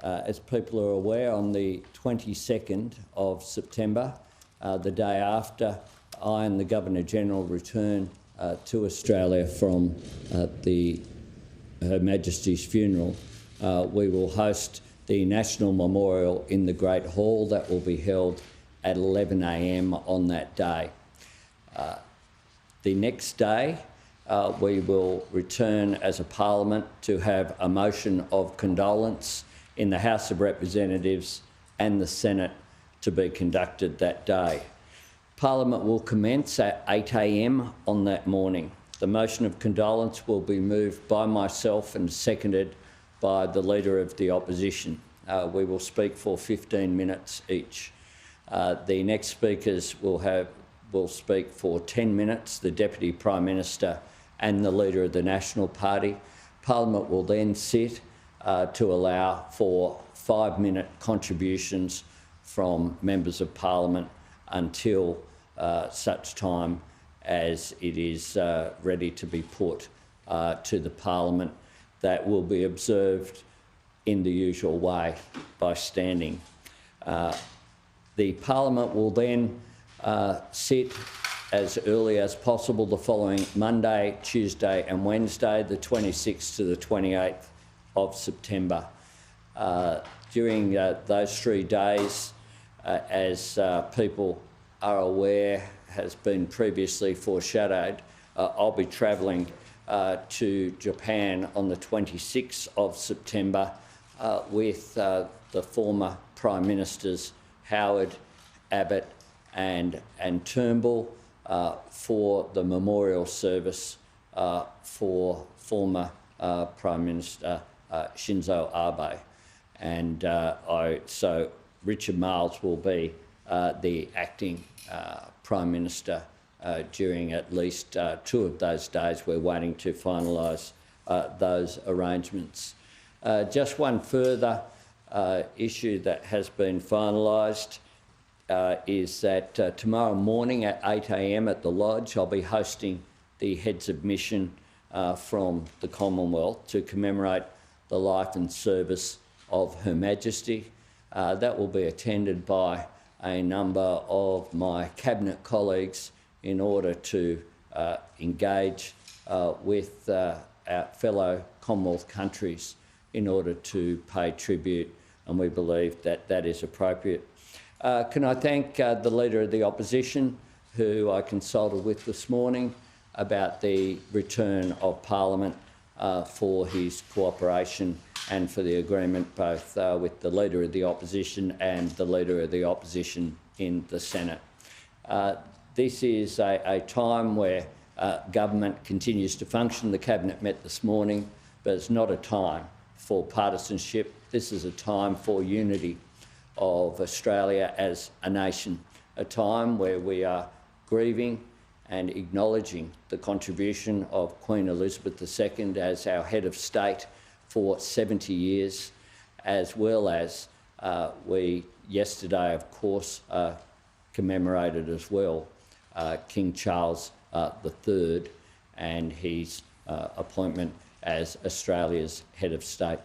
As people are aware, on the 22nd of September, the day after I and the Governor-General return to Australia from Her Majesty's funeral, we will host the National Memorial in the Great Hall. That will be held at 11 a.m. on that day. The next day, we will return as a parliament to have a motion of condolence in the House of Representatives and the Senate to be conducted that day. Parliament will commence at 8 a.m. on that morning. The motion of condolence will be moved by myself and seconded by the Leader of the Opposition. We will speak for 15 minutes each. The next speakers will speak for 10 minutes, the Deputy Prime Minister and the Leader of the National Party. Parliament will then sit to allow for 5-minute contributions from members of Parliament until such time as it is ready to be put to the Parliament. That will be observed in the usual way by standing. The Parliament will then sit as early as possible the following Monday, Tuesday and Wednesday, the 26th to the 28th of September. During those 3 days, as people are aware, has been previously foreshadowed, I'll be travelling to Japan on the 26th of September with the former Prime Ministers Howard, Abbott and Turnbull for the memorial service for former Prime Minister Shinzo Abe. And so Richard Marles will be the acting Prime Minister during at least 2 of those days. We're waiting to finalise those arrangements. Just one further issue that has been finalised is that tomorrow morning at 8 a.m. at the Lodge, I'll be hosting the Heads of Mission from the Commonwealth to commemorate the life and service of Her Majesty. That will be attended by a number of my Cabinet colleagues in order to engage with our fellow Commonwealth countries in order to pay tribute, and we believe that that is appropriate. Can I thank the Leader of the Opposition, who I consulted with this morning about the return of Parliament, for his cooperation and for the agreement both with the Leader of the Opposition and the Leader of the Opposition in the Senate. This is a time where government continues to function. The Cabinet met this morning, but it's not a time for partisanship. This is a time for unity of Australia as a nation, a time where we are grieving and acknowledging the contribution of Queen Elizabeth II as our head of state for 70 years, as well as we yesterday, of course, commemorated as well King Charles III and his appointment as Australia's head of state.